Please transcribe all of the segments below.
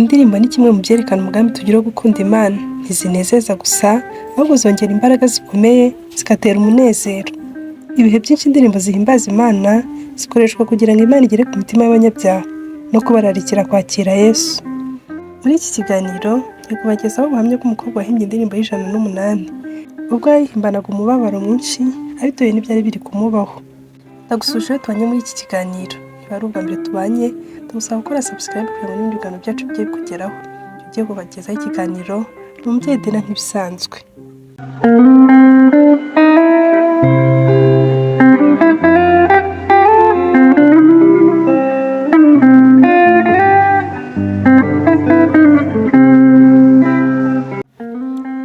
Indirimbo ni kimwe mu byerekana umugambi tugira wo gukunda Imana. Ntizinezeza gusa, ahubwo zongera imbaraga zikomeye, zigatera umunezero. Ibihe byinshi indirimbo zihimbaza Imana zikoreshwa kugira ngo Imana igere ku mitima y'abanyabyaha no kubararikira kwakira Yesu. Muri iki kiganiro ngiye kubagezaho ubuhamya bw'umukobwa wahimbye indirimbo y'108 ubwo yayihimbanaga umubabaro mwinshi abitewe n'ibyari biri kumubaho. Ndagusuje tubanye muri iki kiganiro. Niba ari ubwa mbere tubanye, ndagusaba gukora subscribe kugira ngo n'ibindi biganiro byacu bijye bikugeraho. Tugiye kubagezaho ikiganiro ni umubyeyi Dina nk'ibisanzwe.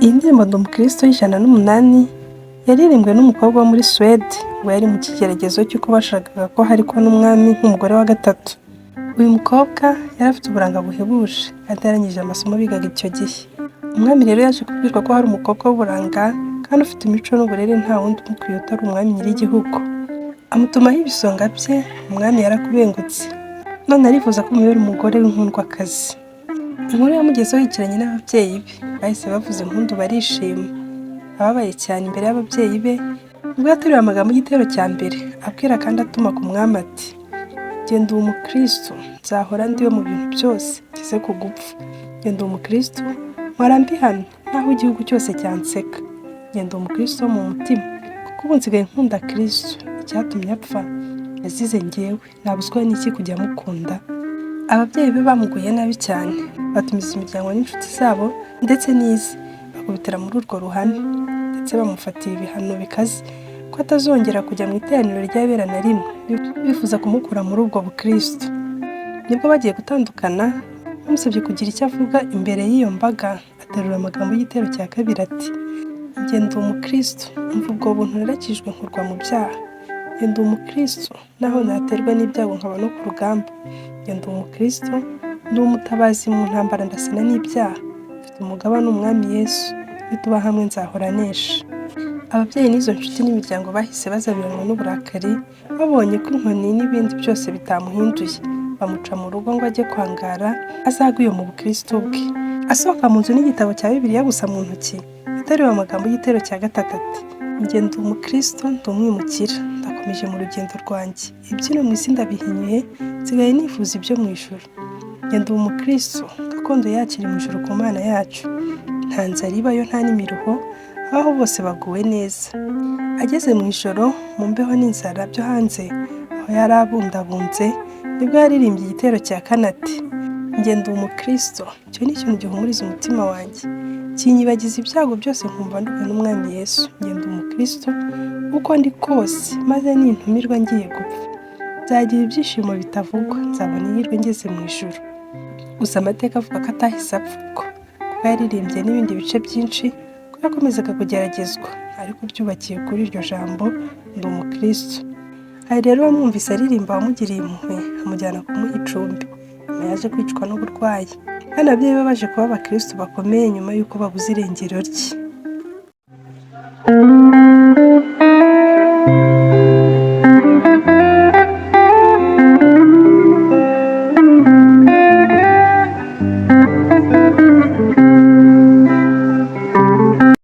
Iyi ndirimbo Ndi Umukristo y'108 yaririmbwe n'umukobwa wo muri Suwede we yari mu kigeragezo cy'uko bashakaga ko hariko n'umwami nk'umugore wa gatatu. Uyu mukobwa yari afite uburanga buhebuje kandi yarangije amasomo bigaga icyo gihe. Umwami rero yaje kubwirwa ko hari umukobwa w'uburanga kandi ufite imico n'uburere nta wundi umukwiye utari umwami nyir'igihugu. Amutumaho ibisonga bye, umwami yarakubengutse. None arifuza ko umubera umugore w'inkundwakazi. Inkuru yamugezeho yicaranye n'ababyeyi be, bahise bavuza impundu barishima. Ababaye cyane imbere y'ababyeyi be, ubwo yateruye amagambo y'igitero cya mbere, abwira kandi atuma ku mwami ati: "Genda uwo Umukristo, nzahora ndiwe mu bintu byose, ngeze ku gupfa. Genda uwo Umukristo, mpora mbihano, naho igihugu cyose cyanseka. Genda uwo Umukristo wo mu mutima, kuko ubu nsigaye nkunda Kristo. Icyatumye apfa, yazize njyewe, nabuzwa n'iki kujya mukunda?" Ababyeyi be bamuguye nabi cyane, batumiza imiryango n'inshuti zabo ndetse n'ize, bakubitira muri urwo ruhame, ndetse bamufatira ibihano bikaze ko atazongera kujya mu iteraniro ry'abera na rimwe, bifuza kumukura muri ubwo bukristo. Nibwo bagiye gutandukana, bamusabye kugira icyo avuga imbere y'iyo mbaga, aterura amagambo y'igitero cya kabiri ati: "Genda uwo Umukristo, umva ubwo buntu narakijwe nkurwa mu byaha. Genda uwo Umukristo, naho naterwa n'ibyago nkaba no ku rugamba. Genda uwo Umukristo, ndi umutabazi mu ntambara ndasana n'ibyaha. Mfite umugaba n'umwami Yesu, nituba hamwe nzahora nesha." Ababyeyi n'izo nshuti n'imiryango bahise bazabiranwa n'uburakari, babonye ko inkoni n'ibindi byose bitamuhinduye. Bamuca mu rugo ngo ajye kwangara, azagwe iyo mu bukristo bwe. Asohoka mu nzu n'igitabo cya Bibiliya gusa mu ntoki, ateruye amagambo y'igitero cya gatatu ati: "Genda uwo Umukristo, ndi umwimukira, ndakomeje mu rugendo rwanjye. Ibyino mu isi ndabihinyuye, nsigaye nifuza ibyo mu ijuru. Genda uwo Umukristo, gakondo yacu iri mu ijuru ku Mana yacu. Nta nzara ibayo, nta n'imiruho, aho bose baguwe neza." Ageze mu ijoro, mu mbeho n'inzara byo hanze, aho yari abundabunze, nibwo yaririmbye igitero cya kane ati: "Genda uwo Umukristo, icyo ni ikintu gihumuriza umutima wanjye. Kinyibagiza ibyago byose nkumva nduwe n'umwami Yesu. Genda uwo Umukristo, uko ndi kose, maze nintumirwa ngiye gupfa. Nzagira ibyishimo bitavugwa, nzabona ihirwe ngeze mu ijuru." Gusa amateka avuga ko atahise apfa ubwo, kuko yaririmbye n'ibindi bice byinshi, ko yakomezaga kugeragezwa, ariko byubakiye kuri iryo jambo Ndi Umukristo. Hari rero wamwumvise aririmba wamugiriye impuhwe, amujyana kumuha icumbi. Nyuma yaje kwicwa n'uburwayi, kandi ababyeyi be baje kuba abakristo bakomeye nyuma y'uko babuze irengero rye.